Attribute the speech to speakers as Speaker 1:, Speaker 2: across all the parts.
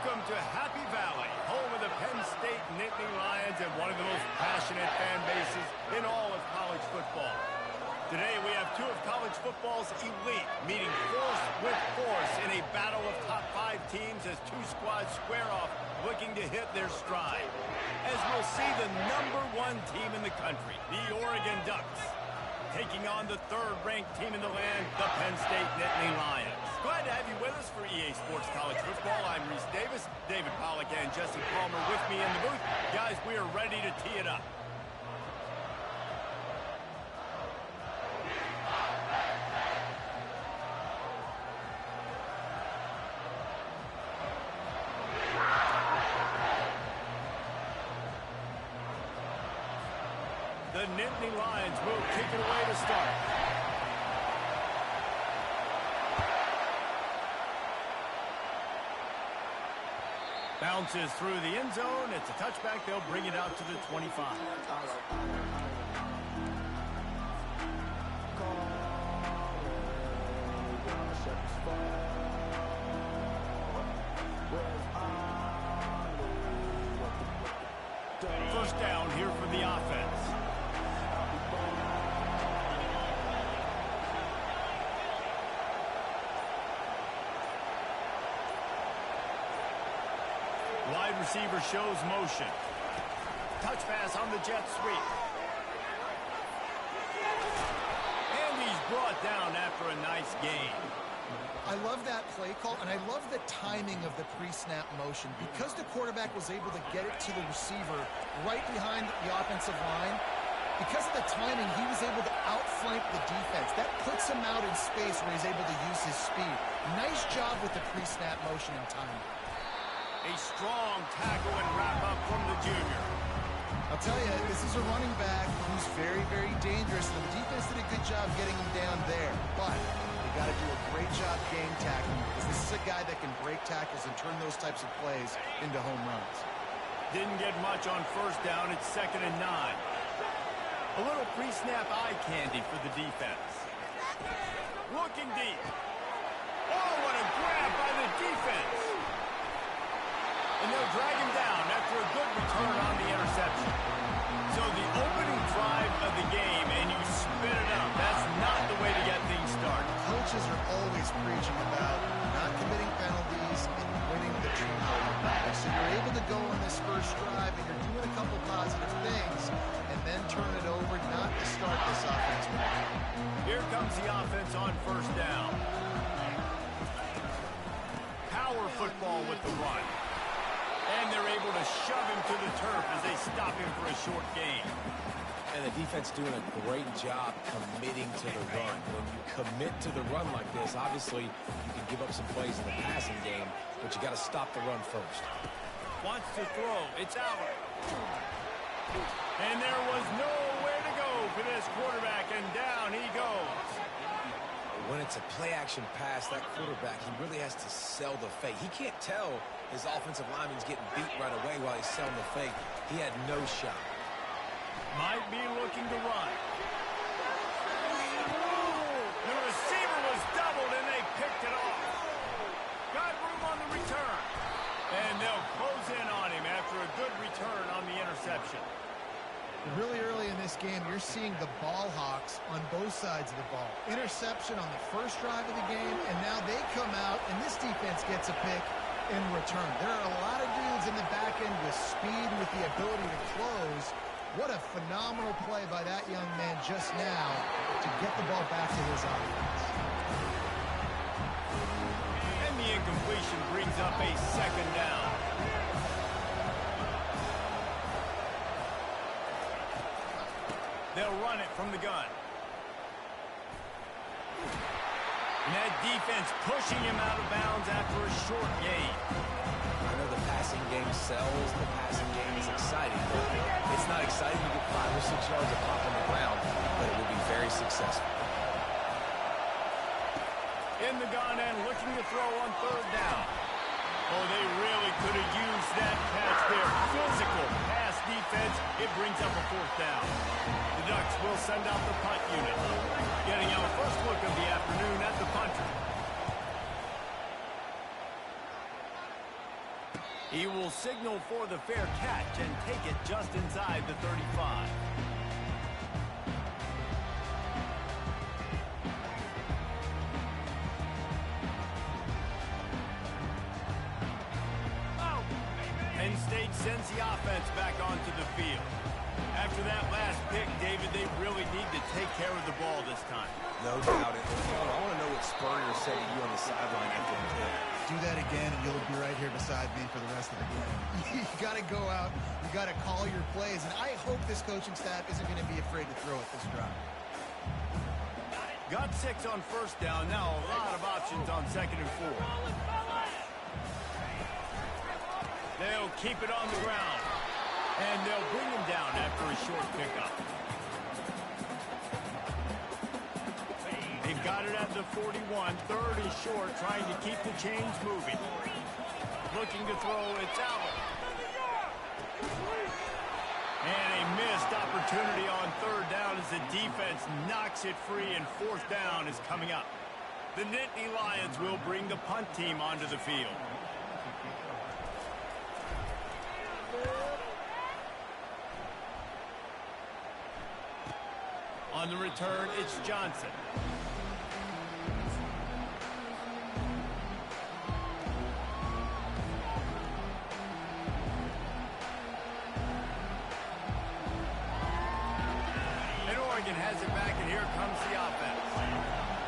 Speaker 1: Welcome to Happy Valley, home of the Penn State Nittany Lions and one of the most passionate fan bases in all of college football. Today we have two of college football's elite meeting force with force in a battle of top 5 teams as two squads square off looking to hit their stride. As we'll see the #1 team in the country, the Oregon Ducks, taking on the 3rd-ranked team in the land, the Penn State Nittany Lions. Glad to have you with us for EA Sports College Football. I'm Reese Davis, David Pollack and Jesse Palmer with me in the booth. Guys, we are ready to tee it up. The Nittany Lions will kick it away to start. Bounces through the end zone. It's a touchback. They'll bring it out to the 25. First down here for the offense. Wide receiver shows motion. Touch pass on the jet sweep. And he's brought down after a nice gain.
Speaker 2: I love that play call, and I love the timing of the pre-snap motion. Because the quarterback was able to get it to the receiver right behind the offensive line, because of the timing, he was able to outflank the defense. That puts him out in space where he's able to use his speed. Nice job with the pre-snap motion and timing.
Speaker 1: A strong tackle and wrap-up from the junior.
Speaker 2: I'll tell you, this is a running back who's very, very dangerous. The defense did a good job getting him down there, but they got to do a great job game tackling because this is a guy that can break tackles and turn those types of plays into home runs.
Speaker 1: Didn't get much on first down. It's 2nd and 9. A little pre-snap eye candy for the defense. Looking deep. Oh, what a grab by the defense. And they'll drag him down after a good return on the interception. So the opening drive of the game, and you spit it up. That's not the way to get things started.
Speaker 2: Coaches are always preaching about not committing penalties and winning the turnover battle. So you're able to go on this first drive, and you're doing a couple positive things, and then turn it over, not to start this offense.
Speaker 1: Here comes the offense on first down. Power football with the run. And they're able to shove him to the turf as they stop him for a short gain.
Speaker 3: And the defense doing a great job committing to the run. When you commit to the run like this, obviously you can give up some plays in the passing game, but you got to stop the run first.
Speaker 1: Wants to throw. It's out. And there was nowhere to go for this quarterback, and down he goes.
Speaker 3: When it's a play-action pass, that quarterback, he really has to sell the fake. He can't tell his offensive lineman's getting beat right away while he's selling the fake. He had no shot.
Speaker 1: Might be looking to run. The receiver was doubled, and they picked it off. Got room on the return. And they'll close in on him after a good return on the interception.
Speaker 2: Really early in this game, you're seeing the ball hawks on both sides of the ball. Interception on the first drive of the game, and now they come out, and this defense gets a pick in return. There are a lot of dudes in the back end with speed, with the ability to close. What a phenomenal play by that young man just now to get the ball back to his offense.
Speaker 1: And the incompletion brings up a 2nd down. They'll run it from the gun. And that defense pushing him out of bounds after a short gain.
Speaker 3: I know the passing game sells, the passing game is exciting, but it's not exciting to get 5 or 6 yards of pop on the ground, but it will be very successful.
Speaker 1: In the gun and looking to throw on 3rd down. Oh, they really could have used that catch there. Physical pass defense. It brings up a 4th down. The Ducks will send out the punt unit. Getting our first look of the afternoon at the punter. He will signal for the fair catch and take it just inside the 35. Penn State sends the offense back onto the field. After that last pick, David, they really need to take care of the ball this time.
Speaker 3: No doubt. I want to know what Spurrier said to you on the sideline after the play.
Speaker 2: Do that again, and you'll be right here beside me for the rest of the game. You got to go out. You got to call your plays, and I hope this coaching staff isn't going to be afraid to throw at this drive.
Speaker 1: Got 6 on first down. Now a lot of options on 2nd and 4. They'll keep it on the ground. And they'll bring him down after a short pickup. They've got it at the 41. 3rd is short, trying to keep the chains moving. Looking to throw, it's out. And a missed opportunity on 3rd down as the defense knocks it free, and 4th down is coming up. The Nittany Lions will bring the punt team onto the field. On the return, it's Johnson. And Oregon has it back, and here comes the offense.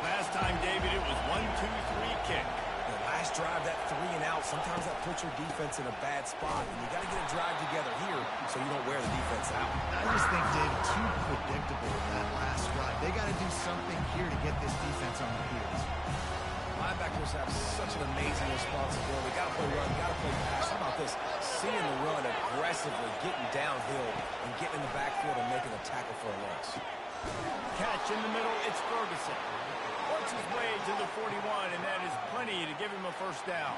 Speaker 1: Last time, David, it was 1-2-3 kick.
Speaker 3: The last drive, that 3 and out, sometimes that puts your defense in a bad spot. And you got to get a drive together here so you don't wear the defense out.
Speaker 2: I just think, David, too predictable in that last drive. They got to do something here to get this defense on their heels.
Speaker 3: Linebackers have such an amazing responsibility. Got to play run, got to play pass. How about this? Seeing the run aggressively, getting downhill, and getting in the backfield and making a tackle for a loss.
Speaker 1: Catch in the middle, it's Ferguson. Works his way to the 41, and that is plenty to give him a first down.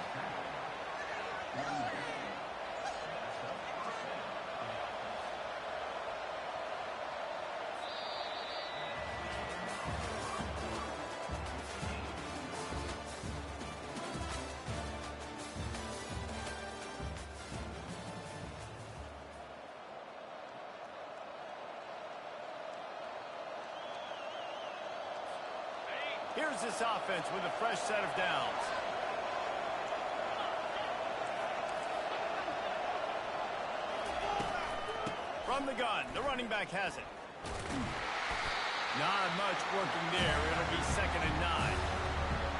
Speaker 1: Here's this offense with a fresh set of downs. From the gun, the running back has it. Not much working there. It'll be 2nd and 9.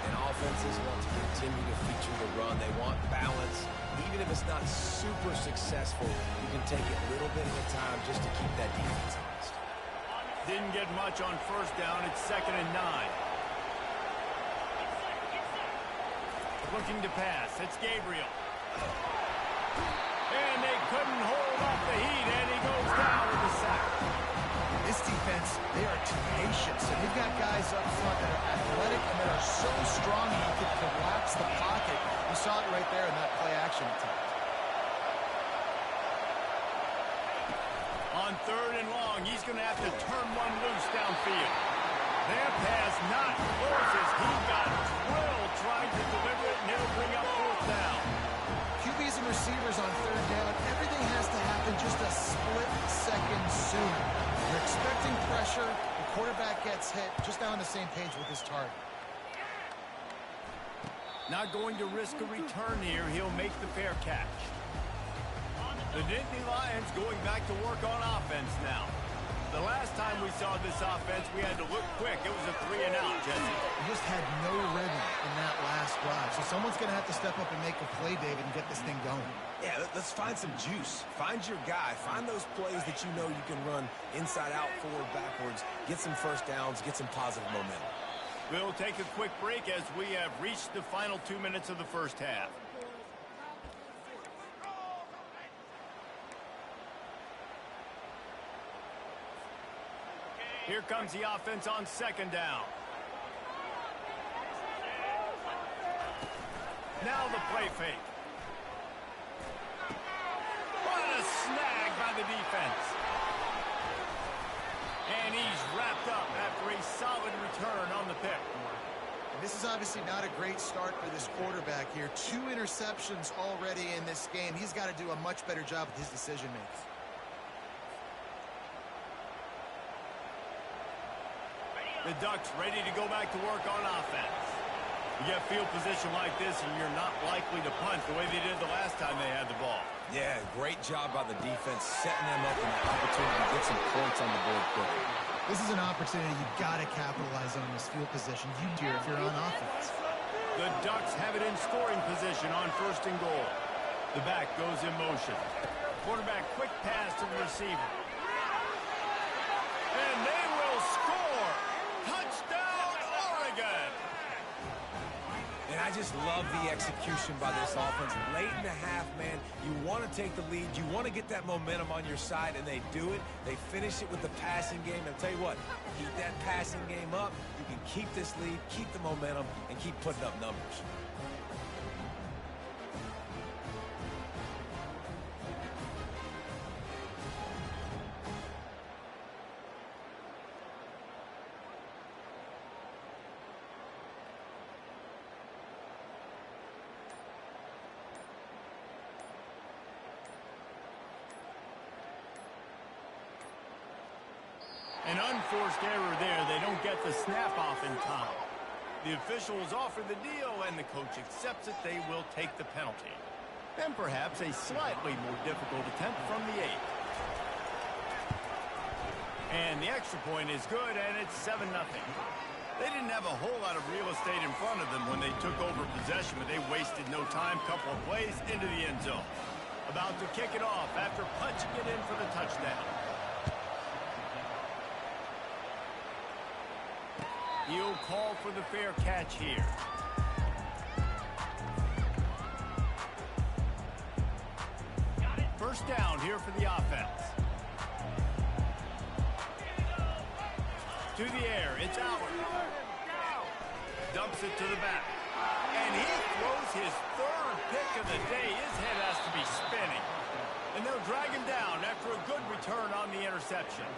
Speaker 3: And offenses want to continue to feature the run. They want balance. Even if it's not super successful, you can take it a little bit at a time just to keep that defense honest.
Speaker 1: Didn't get much on first down. It's 2nd and 9. Looking to pass. It's Gabriel. And they couldn't hold off the heat, and he goes down with the sack.
Speaker 2: This defense, they are tenacious. And they've got guys up front that are athletic and that are so strong you could collapse the pocket. You saw it right there in that play-action attempt.
Speaker 1: On 3rd and long, he's going to have to turn one loose downfield. Their pass not close as he got drilled trying to deliver it, and it'll bring up 4th down.
Speaker 2: QBs and receivers on 3rd down, everything has to happen just a split second sooner. You're expecting pressure, the quarterback gets hit, just not on the same page with his target.
Speaker 1: Not going to risk a return here. He'll make the fair catch. The Nittany Lions going back to work on offense now. The last time we saw this offense, we had to look quick. It was a 3 and out, Jesse.
Speaker 2: You just had no rhythm in that last drive. So someone's going to have to step up and make a play, David, and get this thing going.
Speaker 3: Yeah, let's find some juice. Find your guy. Find those plays that you know you can run inside out, forward, backwards. Get some first downs. Get some positive momentum.
Speaker 1: We'll take a quick break as we have reached the final 2 minutes of the first half. Here comes the offense on 2nd down. Now the play fake. What a snag by the defense. And he's wrapped up after a solid return on the pick.
Speaker 2: And this is obviously not a great start for this quarterback here. 2 interceptions already in this game. He's got to do a much better job with his decision-making.
Speaker 1: The Ducks ready to go back to work on offense. You get field position like this, and you're not likely to punt the way they did the last time they had the ball.
Speaker 3: Yeah, great job by the defense, setting them up in the opportunity to get some points on the board quickly.
Speaker 2: This is an opportunity you've got to capitalize on this field position. You do if you're on offense.
Speaker 1: The Ducks have it in scoring position on 1st and goal. The back goes in motion. Quarterback quick pass to the receiver. And they will score! Touchdown, Oregon!
Speaker 3: And I just love the execution by this offense. Late in the half, man, you want to take the lead. You want to get that momentum on your side, and they do it. They finish it with the passing game. And I'll tell you what, keep that passing game up. You can keep this lead, keep the momentum, and keep putting up numbers.
Speaker 1: An unforced error there. They don't get the snap off in time. The officials offer the deal, and the coach accepts it. They will take the penalty. And perhaps a slightly more difficult attempt from the 8. And the extra point is good, and it's 7-0. They didn't have a whole lot of real estate in front of them when they took over possession, but they wasted no time. Couple of plays into the end zone. About to kick it off after punching it in for the touchdown. He'll call for the fair catch here. First down here for the offense. To the air, it's Allen. Dumps it to the back. And he throws his 3rd pick of the day. His head has to be spinning. And they'll drag him down after a good return on the interception.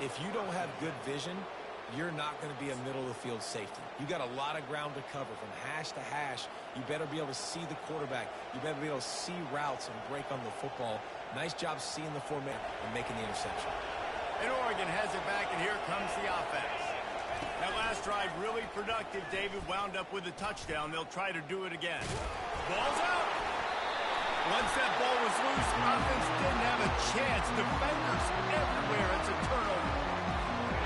Speaker 3: If you don't have good vision, you're not going to be a middle-of-the-field safety. You got a lot of ground to cover from hash to hash. You better be able to see the quarterback. You better be able to see routes and break on the football. Nice job seeing the format and making the interception.
Speaker 1: And Oregon has it back, and here comes the offense. That last drive really productive. David wound up with a touchdown. They'll try to do it again. Ball's out. Once that ball was loose, offense didn't have a chance. Defenders everywhere. It's a turnover.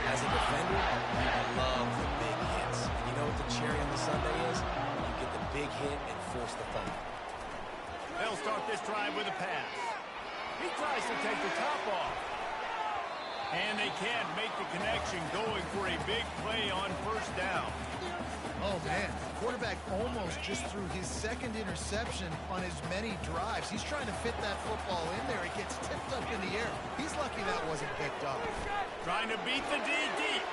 Speaker 3: As a defender, I love the big hits. And you know what the cherry on the sundae is? You get the big hit and force the fumble.
Speaker 1: They'll start this drive with a pass. He tries to take the top off. And they can't make the connection, going for a big play on 1st down.
Speaker 2: Oh, man. The quarterback almost just threw his 2nd interception on as many drives. He's trying to fit that football in there. It gets tipped up in the air. He's lucky that wasn't picked up.
Speaker 1: Trying to beat the D deep.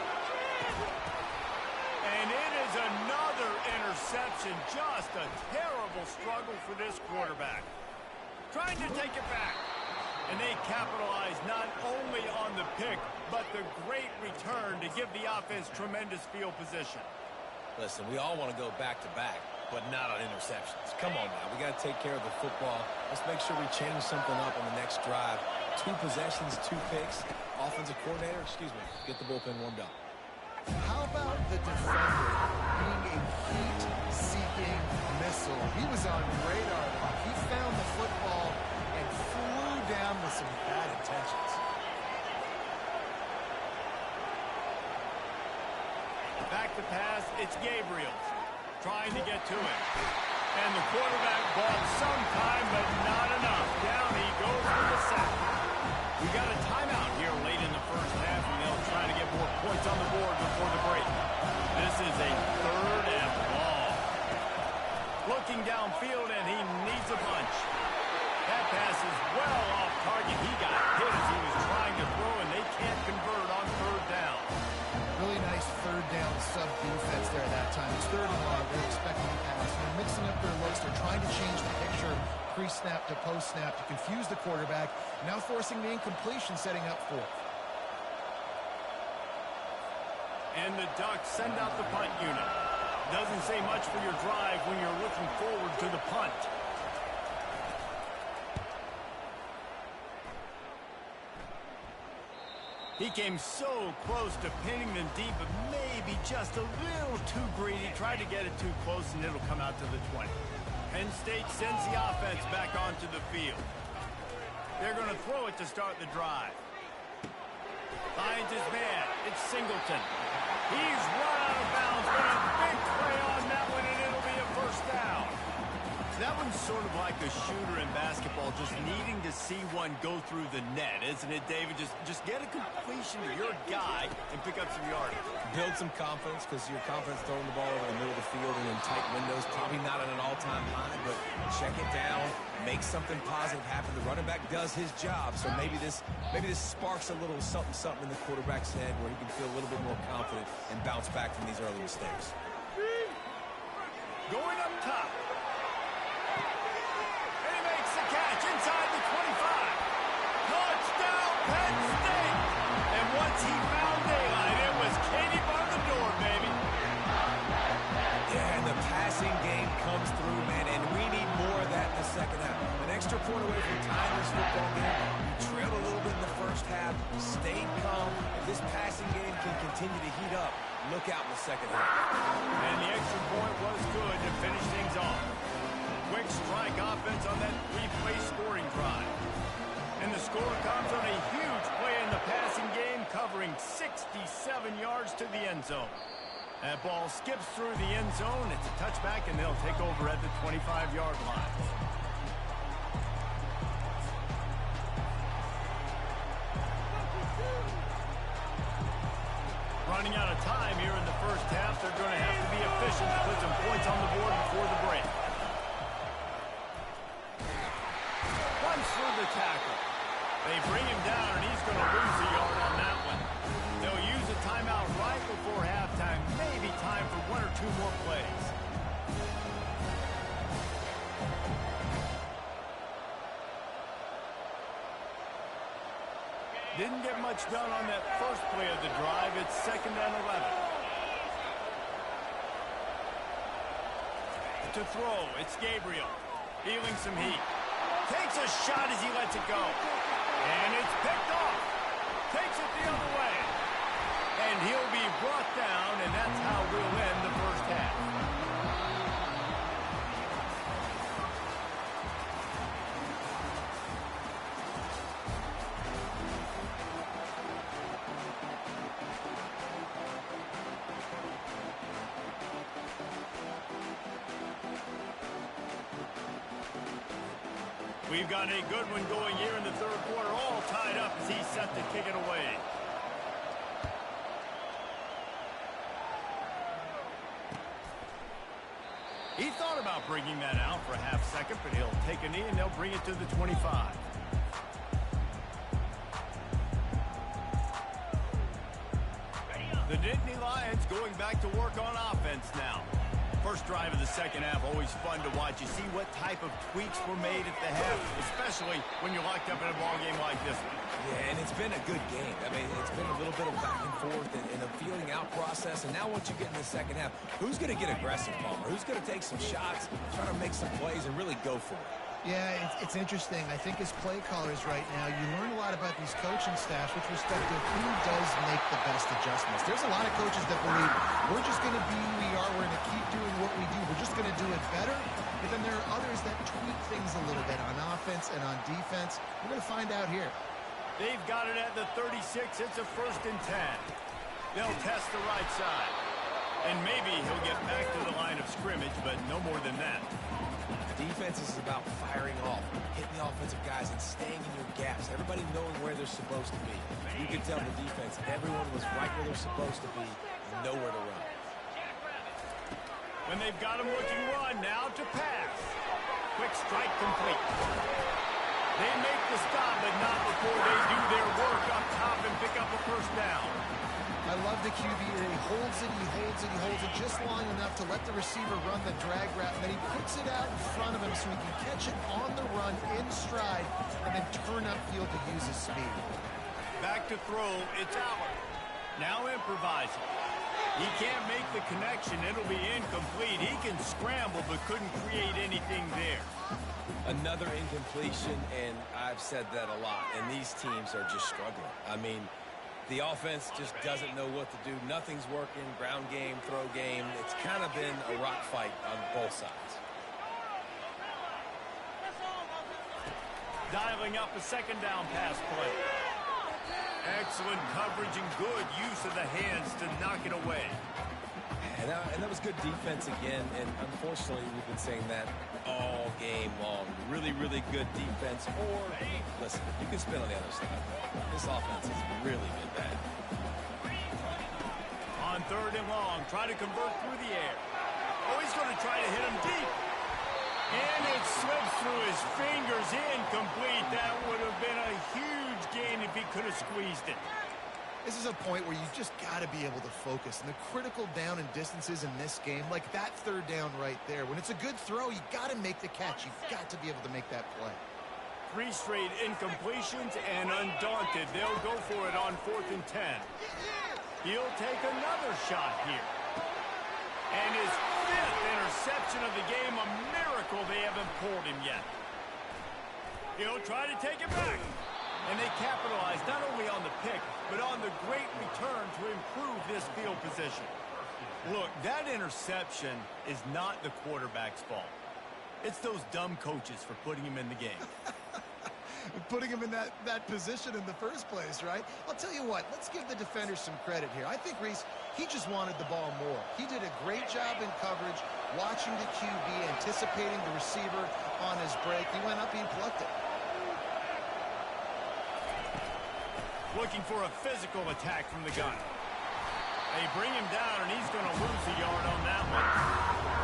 Speaker 1: And it is another interception. Just a terrible struggle for this quarterback. Trying to take it back. And they capitalize not only on the pick, but the great return to give the offense tremendous field position.
Speaker 3: Listen, we all want to go back-to-back, but not on interceptions. Come on now. We got to take care of the football. Let's make sure we change something up on the next drive. 2 possessions, 2 picks. Offensive coordinator, get the bullpen warmed up.
Speaker 2: How about the defender being a heat-seeking missile? He was on radar lock. He found the football and flew down with some bad intentions.
Speaker 1: Back to pass, it's Gabriel trying to get to it. And the quarterback bought some time, but not enough. Down he goes for the sack. We got a timeout here late in the 1st half, and they'll try to get more points on the board before the break. This is a 3rd and long. Looking downfield, and he needs a bunch. That pass is well off target. He got hit as he was trying to throw, and they can't convert on 3rd down.
Speaker 2: Really nice 3rd down sub-defense there that time. It's 3rd and long. They're expecting a pass. They're mixing up their looks. They're trying to change the picture pre-snap to post-snap to confuse the quarterback. Now forcing the incompletion, setting up 4th.
Speaker 1: And the Ducks send out the punt unit. Doesn't say much for your drive when you're looking forward to the punt. He came so close to pinning them deep, but maybe just a little too greedy. Tried to get it too close, and it'll come out to the 20. Penn State sends the offense back onto the field. They're going to throw it to start the drive. Finds his man. It's Singleton. He's run out of bounds, but a big play on that one, and it'll be a first down. That one's sort of like a shooter in basketball, just needing to see one go through the net, isn't it, David? Just get a completion to your guy and pick up some yardage.
Speaker 3: Build some confidence, because your confidence throwing the ball over the middle of the field and in tight windows, probably not at an all-time high, but check it down, make something positive happen. The running back does his job, so maybe this sparks a little something in the quarterback's head where he can feel a little bit more confident and bounce back from these early mistakes.
Speaker 1: Going up top. Inside the 25. Touchdown, Penn State. And once he found daylight, it was Katie bar the door, baby.
Speaker 3: Yeah, and the passing game comes through, man, and we need more of that in the second half. An extra point away from tying this football game. You trailed a little bit in the first half, stayed calm. If this passing game can continue to heat up, look out in the second half.
Speaker 1: And the extra point was good to finish things off. Quick strike offense on that three-play scoring drive. And the score comes on a huge play in the passing game, covering 67 yards to the end zone. That ball skips through the end zone. It's a touchback, and they'll take over at the 25-yard line. Running out of time here in the first half. They're going to have to be efficient to put some points on the board before the break. Through the tackle. They bring him down, and he's going to lose a yard on that one. They'll use a timeout right before halftime. Maybe time for one or two more plays. Didn't get much done on that first play of the drive. It's 2nd and 11. To throw, it's Gabriel. Feeling some heat. Takes a shot as he lets it go. And it's picked off. Takes it the other way. And he'll be brought down, and that's how we'll end the first half. We've got a good one going here in the third quarter, all tied up as he's set to kick it away. He thought about bringing that out for a half second, but he'll take a knee and they'll bring it to the 25. The Nittany Lions going back to work on offense now. First drive of the second half, always fun to watch. You see what type of tweaks were made at the half, especially when you're locked up in a ball game like this one.
Speaker 3: Yeah, and it's been a good game. I mean, it's been a little bit of back and forth and a feeling out process. And now once you get in the second half, who's going to get aggressive, Palmer? Who's going to take some shots, try to make some plays, and really go for it?
Speaker 2: Yeah, it's interesting. I think as play callers right now, you learn a lot about these coaching staffs with respect to who does make the best adjustments. There's a lot of coaches that believe we're just going to be who we are. We're going to keep doing what we do. We're just going to do it better. But then there are others that tweak things a little bit on offense and on defense. We're going to find out here.
Speaker 1: They've got it at the 36. It's a 1st and 10. They'll test the right side. And maybe he'll get back to the line of scrimmage, but no more than that.
Speaker 3: Defense is about firing off, hitting the offensive guys, and staying in your gaps. Everybody knowing where they're supposed to be. You can tell the defense, everyone was right where they're supposed to be, and nowhere to run.
Speaker 1: When they've got him looking run, now to pass. Quick strike complete. They make the stop, but not before they do their work up top and pick up a first down.
Speaker 2: I love the QB. He holds it, he holds it, he holds it just long enough to let the receiver run the drag route. And then he puts it out in front of him so he can catch it on the run in stride and then turn upfield to use his speed.
Speaker 1: Back to throw, it's Allen. Now improvising. He can't make the connection. It'll be incomplete. He can scramble but couldn't create anything there.
Speaker 3: Another incompletion, and I've said that a lot, and these teams are just struggling. I mean, the offense just doesn't know what to do. Nothing's working. Ground game, throw game. It's kind of been a rock fight on both sides.
Speaker 1: Dialing up a second down pass play. Excellent coverage and good use of the hands to knock it away.
Speaker 3: And that was good defense again, and unfortunately, we've been saying that all game long. Really, really good defense. Or, listen, you can spin on the other side. This offense has really been bad.
Speaker 1: On 3rd and long, try to convert through the air. Oh, he's going to try to hit him deep. And it slips through his fingers, incomplete. That would have been a huge gain if he could have squeezed it.
Speaker 2: This is a point where you just got to be able to focus. And the critical down and distances in this game, like that 3rd down right there, when it's a good throw, you got to make the catch. You've got to be able to make that play.
Speaker 1: 3 straight incompletions, and undaunted, they'll go for it on 4th and 10. He'll take another shot here. And his 5th interception of the game, a miracle they haven't pulled him yet. He'll try to take it back. And they capitalize not only on the pick, but on the great return to improve this field position. Look, that interception is not the quarterback's fault. It's those dumb coaches for putting him in the game.
Speaker 2: Putting him in that position in the first place, right? I'll tell you what, let's give the defenders some credit here. I think, Reese, he just wanted the ball more. He did a great job in coverage, watching the QB, anticipating the receiver on his break. He went up, he plucked it.
Speaker 1: Looking for a physical attack from the gun. They bring him down, and he's going to lose a yard on that one.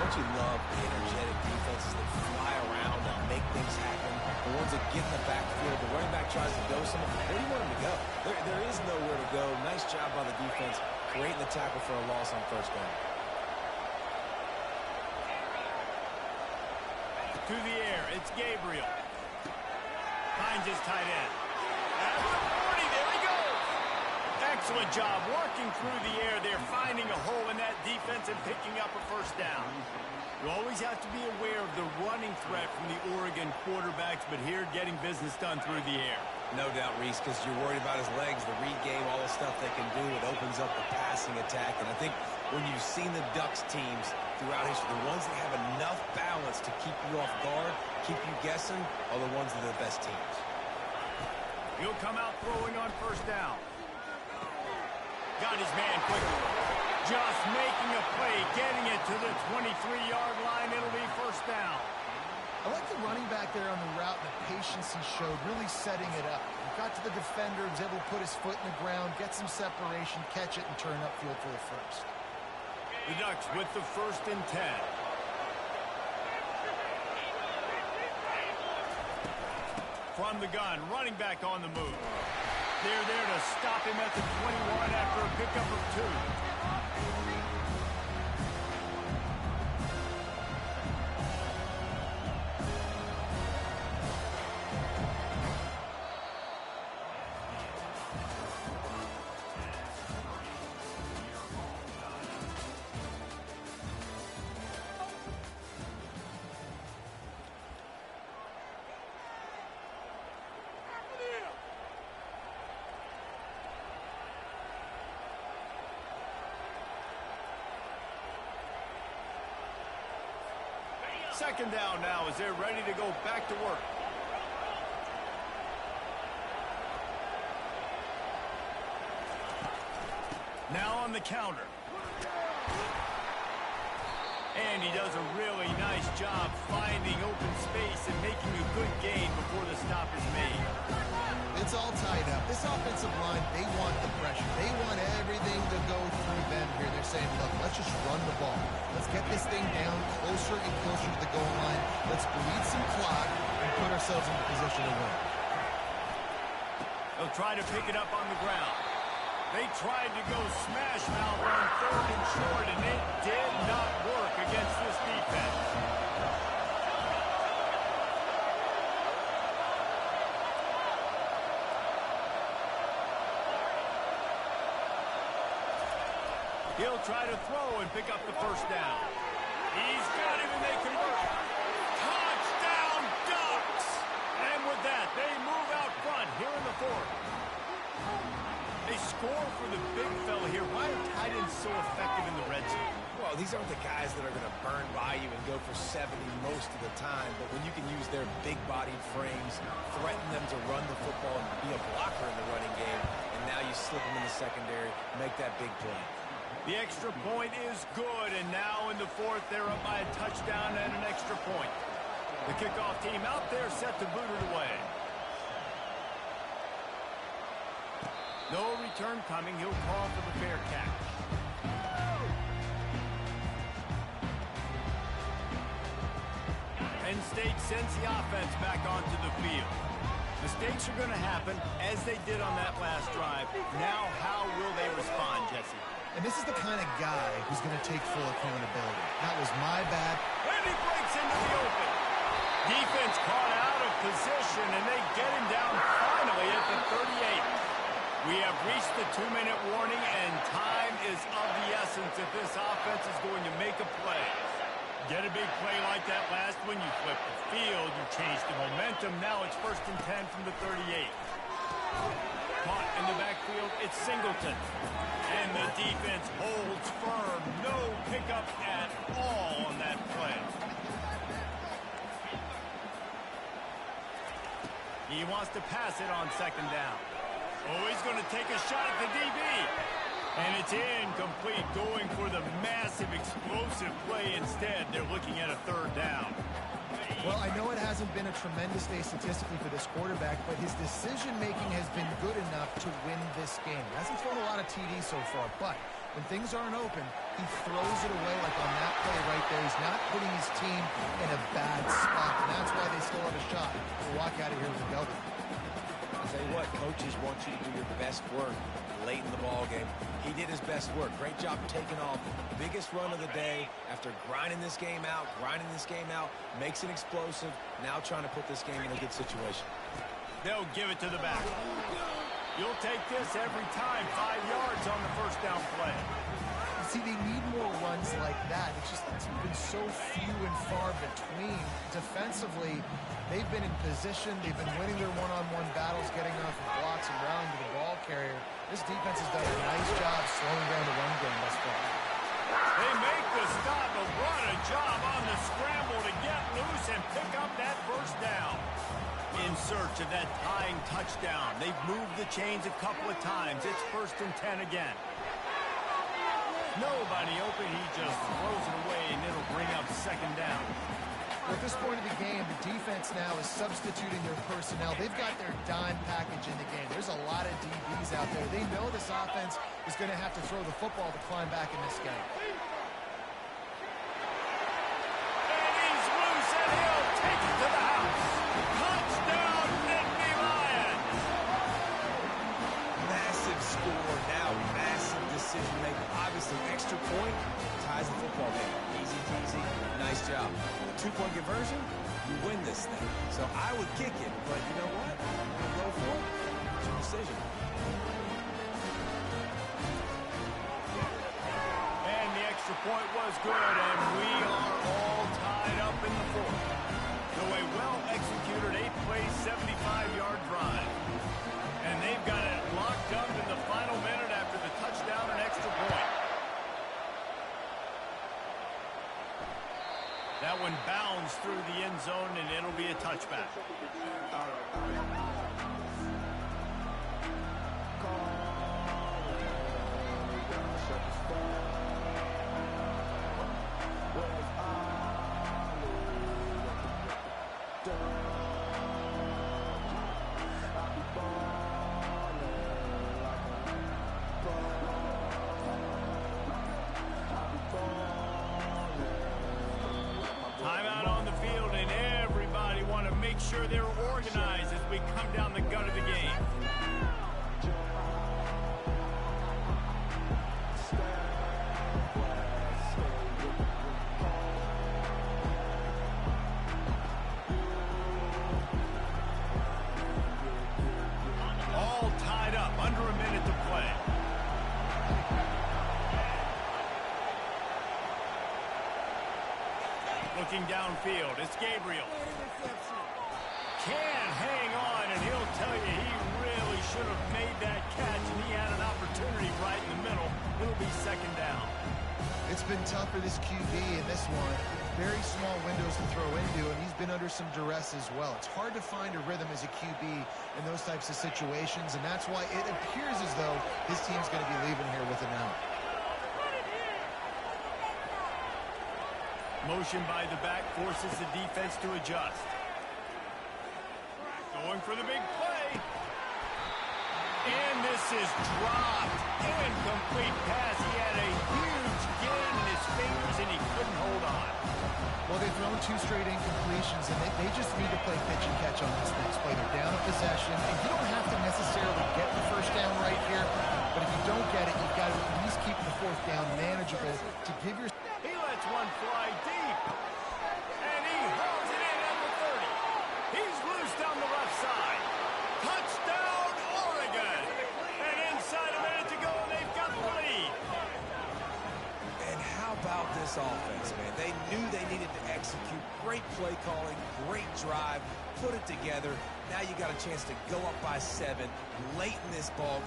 Speaker 3: Don't you love the energetic defenses that fly around and make things happen? The ones that get in the backfield, the running back tries to go somewhere. Where do you want him to go? There is nowhere to go. Nice job by the defense, creating the tackle for a loss on 1st down.
Speaker 1: To the air, it's Gabriel. Finds his tight end. At the 40, there he goes. Excellent job working through the air there, finding a hole in that defense and picking up a 1st down. You always have to be aware of the running threat from the Oregon quarterbacks, but here getting business done through the air.
Speaker 3: No doubt, Reese, because you're worried about his legs, the read game, all the stuff they can do. It opens up the passing attack. And I think when you've seen the Ducks teams throughout history, the ones that have enough balance to keep you off guard, keep you guessing, are the ones that are the best teams.
Speaker 1: He'll come out throwing on 1st down. Got his man quickly. Just making a play, getting it to the 23-yard line. It'll be 1st down.
Speaker 2: I like the running back there on the route and the patience he showed, really setting it up. He got to the defender, was able to put his foot in the ground, get some separation, catch it, and turn upfield for the 1st.
Speaker 1: The Ducks with the 1st and 10. From the gun, running back on the move. They're there to stop him at the 21 after a pickup of 2. Second down now as they're ready to go back to work. Now on the counter. And he does a really nice job finding open space and making a good gain before the stop is made.
Speaker 2: It's all tied up. This offensive line, they want the pressure. They want everything to go through them here. They're saying, look, let's just run the ball. Let's get this thing down closer and closer to the goal line. Let's bleed some clock and put ourselves in the position to win.
Speaker 1: They'll try to pick it up on the ground. They tried to go smash mouth on 3rd and short, and it did not work against this defense. He'll try to throw and pick up the first down. He's got him, and they convert. Touchdown, Ducks! And with that, they move out front here in the fourth. They score for the big fella here. Why are tight ends so effective in the red zone?
Speaker 3: Well, these aren't the guys that are going to burn by you and go for 70 most of the time, but when you can use their big-bodied frames, threaten them to run the football and be a blocker in the running game, and now you slip them in the secondary, make that big play.
Speaker 1: The extra point is good, and now in the fourth, they're up by a touchdown and an extra point. The kickoff team out there set to boot it away. No return coming. He'll call for the fair catch. Penn State sends the offense back onto the field. Mistakes are going to happen, as they did on that last drive. Now, how will they respond, Jesse?
Speaker 2: And this is the kind of guy who's going to take full accountability. That was my bad.
Speaker 1: And he breaks into the open. Defense caught out of position, and they get him down finally at the 38. We have reached the 2-minute warning, and time is of the essence if this offense is going to make a play. Get a big play like that last one, you flip the field, you change the momentum. Now it's 1st and 10 from the 38. Caught in the backfield, it's Singleton. And the defense holds firm. No pickup at all on that play. He wants to pass it on 2nd down. Oh, he's going to take a shot at the DB. And it's incomplete, going for the massive, explosive play instead. They're looking at a 3rd down.
Speaker 2: Well, I know it hasn't been a tremendous day statistically for this quarterback, but his decision-making has been good enough to win this game. He hasn't thrown a lot of TDs so far, but when things aren't open, he throws it away like on that play right there. He's not putting his team in a bad spot, and that's why they still have a shot to walk out of here with a W.
Speaker 3: I'll tell you what, coaches want you to do your best work late in the ball game. He did his best work. Great job taking off. Biggest run of the day after grinding this game out, makes it explosive. Now trying to put this game in a good situation.
Speaker 1: They'll give it to the back. You'll take this every time. 5 yards on the 1st down play.
Speaker 2: See, they need more runs like that. It's been so few and far between. Defensively, they've been in position. They've been winning their one-on-one battles, getting off of blocks and rallying to the ball carrier. This defense has done a nice job slowing down the run game thus far.
Speaker 1: They make the stop, but what a job on the scramble to get loose and pick up that 1st down. In search of that tying touchdown. They've moved the chains a couple of times. It's 1st and 10 again. Nobody open. He just throws it away, and it'll bring up 2nd down.
Speaker 2: At this point of the game, the defense now is substituting their personnel. They've got their dime package in the game. There's a lot of DBs out there. They know this offense is going to have to throw the football to climb back in this game.
Speaker 1: And he's loose, and he'll take it to the house. Touchdown, Nittany Lions!
Speaker 3: Massive score now, massive decision making. Obviously, extra point ties the football game. Easy peasy, nice job. A 2-point conversion, you win this thing. So I would kick it, but you know what? You'll go for it. It's your decision.
Speaker 1: And the extra point was good, and we are all tied up in the 4th. So a well-executed 8-play, 75-yard drive. And they've got it locked up in the final minute after the touchdown and extra point. That one bounds through the end zone, and it'll be a touchback. Timeout on the field, and everybody want to make sure they're organized as we come down the gut of the game. All tied up, under a minute to play. Looking downfield, it's Gabriel. Can't hang on, and he'll tell you he really should have made that catch, and he had an opportunity right in the middle. It'll be second down.
Speaker 2: It's been tough for this QB in this one. Very small windows to throw into, and he's been under some duress as well. It's hard to find a rhythm as a QB in those types of situations, and that's why it appears as though his team's going to be leaving here with an out.
Speaker 1: Motion by the back forces the defense to adjust. Going for the big play. And this is dropped. Incomplete pass. He had a huge gain in his fingers, and he couldn't hold on.
Speaker 2: Well, they've thrown 2 straight incompletions, and they just need to play pitch and catch on this next play. They're down a possession, and you don't have to necessarily get the first down right here, but if you don't get it, you've got to at least keep the 4th down manageable to give your...
Speaker 1: He lets one fly deep, and he hauls it in at the 30. He's loose down the left side. Touchdown, Oregon! And inside a minute to go, and they've got the lead.
Speaker 3: And how about this offense, man? They knew they needed to execute. Great play calling, great drive, put it together. Now you got a chance to go up by 7 late in this ball.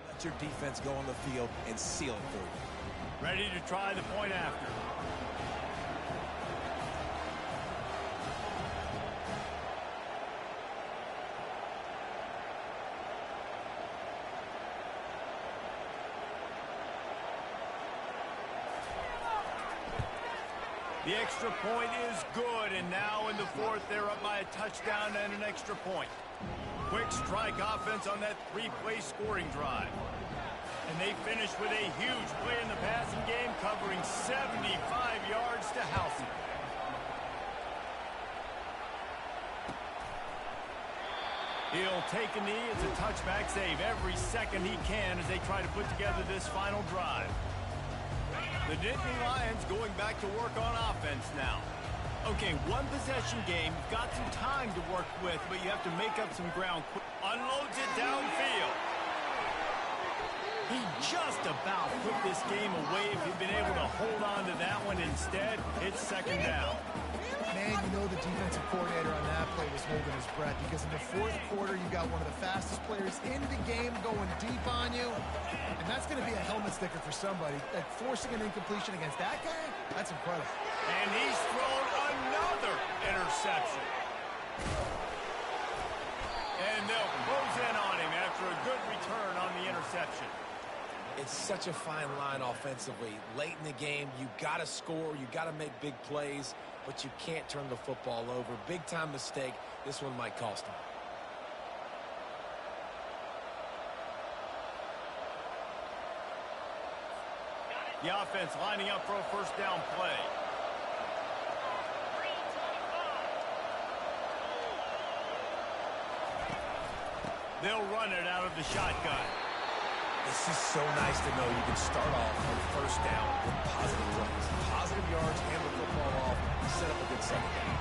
Speaker 3: Let your defense go on the field and seal it for you.
Speaker 1: Ready to try the point after. The extra point is good, and now in the 4th, they're up by a touchdown and an extra point. Quick strike offense on that 3-play scoring drive. And they finish with a huge play in the passing game, covering 75 yards to house it. He'll take a knee as a touchback save every second he can as they try to put together this final drive. The Nittany Lions going back to work on offense now. Okay, 1 possession game. You've got some time to work with, but you have to make up some ground. Unloads it downfield. He just about put this game away if he'd been able to hold on to that one. Instead, it's second down.
Speaker 2: Man, you know the defensive coordinator on that play was holding his breath, because in the 4th quarter, you got one of the fastest players in the game going deep on you, and that's going to be a helmet sticker for somebody. Like, forcing an incompletion against that guy, that's incredible.
Speaker 1: And he's thrown another interception. And they'll close in on him after a good return on the interception.
Speaker 3: It's such a fine line offensively. Late in the game, you got to score, you got to make big plays, but you can't turn the football over. Big-time mistake. This one might cost him.
Speaker 1: The offense lining up for a first down play. They'll run it out of the shotgun.
Speaker 3: It's just so nice to know you can start off on first down with positive plays. Positive yards, hand the football off, set up a good second down.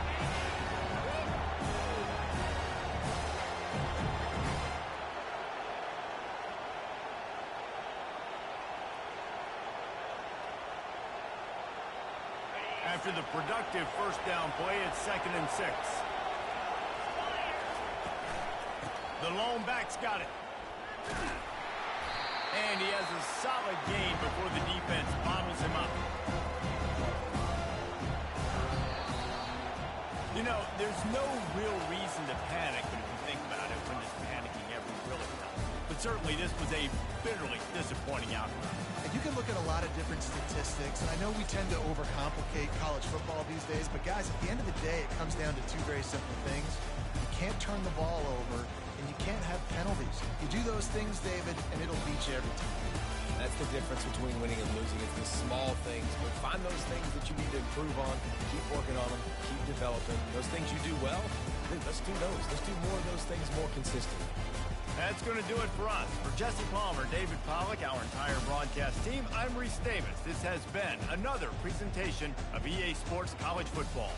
Speaker 1: After the productive first down play, it's 2nd and 6. The lone back's got it. And he has a solid gain before the defense bottles him up. You know, there's no real reason to panic, but if you think about it, when does panicking ever really help? But certainly this was a bitterly disappointing outcome.
Speaker 2: And you can look at a lot of different statistics, and I know we tend to overcomplicate college football these days, but guys, at the end of the day, it comes down to 2 very simple things. You can't turn the ball over, and you can't have penalties. You do those things, David, and it'll beat you every time.
Speaker 3: That's the difference between winning and losing. It's the small things, but find those things that you need to improve on, keep working on them, keep developing. Those things you do well, let's do those. Let's do more of those things more consistently.
Speaker 1: That's going to do it for us. For Jesse Palmer, David Pollack, our entire broadcast team, I'm Reese Davis. This has been another presentation of EA Sports College Football.